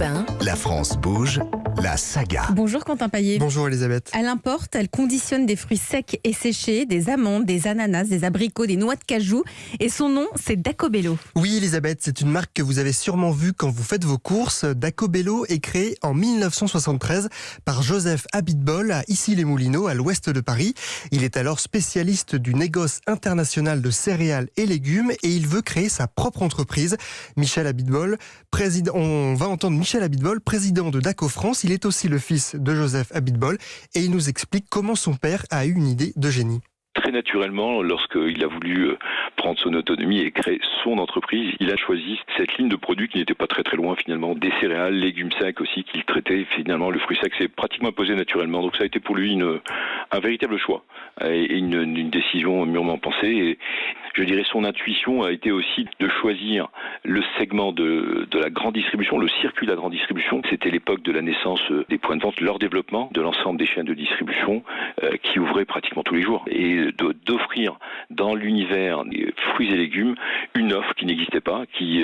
Europe 1. La France bouge, la saga. Bonjour Quentin Paillet. Bonjour Elisabeth. Elle importe, elle conditionne des fruits secs et séchés, des amandes, des ananas, des abricots, des noix de cajou. Et son nom, c'est Dacobello. Oui Elisabeth, c'est une marque que vous avez sûrement vue quand vous faites vos courses. Dacobello est créé en 1973 par Joseph Abitbol à Issy-les-Moulineaux, à l'ouest de Paris. Il est alors spécialiste du négoce international de céréales et légumes et il veut créer sa propre entreprise. Michel Abitbol, on va entendre Michel Abitbol, président de Daco France. Il est aussi le fils de Joseph Abitbol et il nous explique comment son père a eu une idée de génie. Très naturellement, lorsqu'il a voulu prendre son autonomie et créer son entreprise, il a choisi cette ligne de produits qui n'était pas très très loin finalement, des céréales, légumes secs aussi qu'il traitait. Finalement, le fruit sec s'est pratiquement imposé naturellement. Donc ça a été pour lui un véritable choix et une décision mûrement pensée. Et je dirais son intuition a été aussi de choisir le segment de la grande distribution, le circuit de la grande distribution. C'était l'époque de la naissance des points de vente, leur développement de l'ensemble des chaînes de distribution qui ouvraient pratiquement tous les jours. Et d'offrir dans l'univers des fruits et légumes une offre qui n'existait pas, qui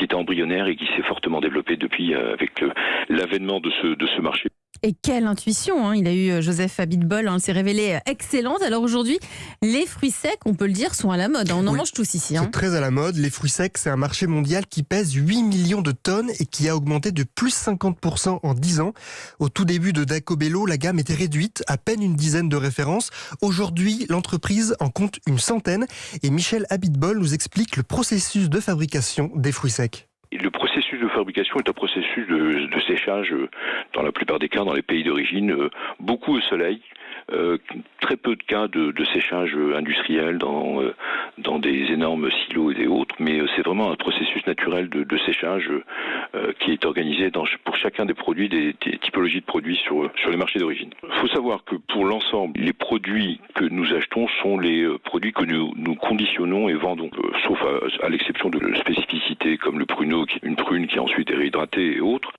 était embryonnaire et qui s'est fortement développée depuis avec l'avènement de ce marché. Et quelle intuition, hein. Il a eu Joseph Abitbol, s'est révélé excellente. Alors aujourd'hui, les fruits secs, on peut le dire, sont à la mode. On en mange tous ici. C'est très à la mode. Les fruits secs, c'est un marché mondial qui pèse 8 millions de tonnes et qui a augmenté de plus 50% en 10 ans. Au tout début de Dacobello, la gamme était réduite, à peine une dizaine de références. Aujourd'hui, l'entreprise en compte une centaine. Et Michel Abitbol nous explique le processus de fabrication des fruits secs. Le processus de fabrication est un processus de séchage, dans la plupart des cas, dans les pays d'origine, beaucoup au soleil. Très peu de cas de séchage industriel dans des énormes silos et autres, mais c'est vraiment un processus naturel de séchage qui est organisé pour chacun des produits, des typologies de produits sur les marchés d'origine. Il faut savoir que pour l'ensemble, les produits que nous achetons sont les produits que nous conditionnons et vendons, sauf à l'exception de spécificités comme le pruneau, une prune qui ensuite est réhydratée et autres.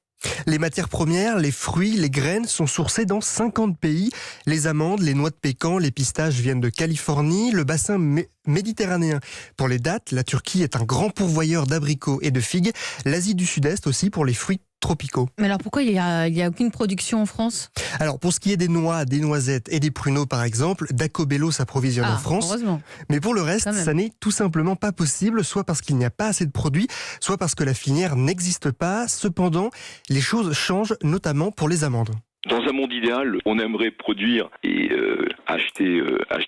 Les matières premières, les fruits, les graines sont sourcées dans 50 pays. Les amandes, les noix de pécan, les pistaches viennent de Californie. Le bassin méditerranéen pour les dattes. La Turquie est un grand pourvoyeur d'abricots et de figues. L'Asie du Sud-Est aussi pour les fruits tropicaux. Mais alors pourquoi il y a aucune production en France ? Alors pour ce qui est des noix, des noisettes et des pruneaux par exemple, Dacobello s'approvisionne en France. Heureusement. Mais pour le reste, ça n'est tout simplement pas possible, soit parce qu'il n'y a pas assez de produits, soit parce que la filière n'existe pas. Cependant, les choses changent, notamment pour les amandes. Dans un monde idéal, on aimerait produire et acheter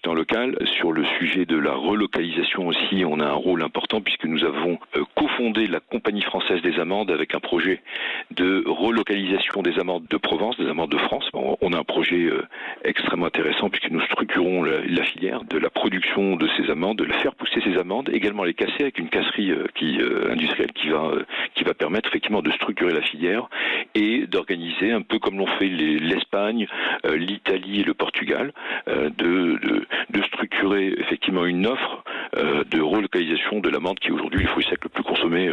en local. Sur le sujet de la relocalisation aussi, on a un rôle important puisque nous avons cofondé la Compagnie française des amandes avec un projet de relocalisation des amandes de Provence, des amandes de France. On a un projet extrêmement intéressant puisque nous structurons la filière de la production de ces amandes, de faire pousser ces amandes, également les casser avec une casserie industrielle qui va permettre effectivement de structurer la filière et d'organiser un peu comme l'ont fait l'Espagne, l'Italie et le Portugal, de structurer effectivement une offre de relocalisation de l'amande qui est aujourd'hui le fruit sec le plus consommé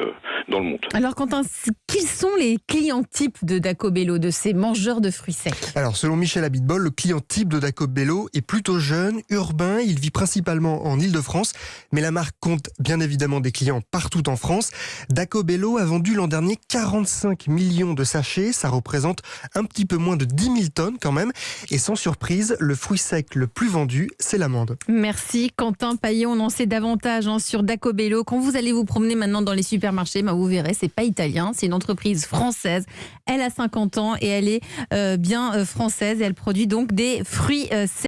dans le monde. Alors Quentin, qui sont les clients types de Dacobello, de ces mangeurs de fruits secs ? Alors selon Michel Abitbol, le client type de Dacobello est plutôt jeune, urbain, il vit principalement en Île-de-France, mais la marque compte bien évidemment des clients partout en France. Dacobello a vendu l'an dernier 45 millions de sachets, ça représente un petit peu moins de 10 000 tonnes quand même, et sans surprise, le fruit sec le plus vendu, c'est l'amande. Merci Quentin Paillet, on en sait davantage sur Dacobello. Quand vous allez vous promener maintenant dans les supermarchés, vous verrez, c'est pas italien, c'est une entreprise française. Elle a 50 ans et elle est bien française et elle produit donc des fruits secs.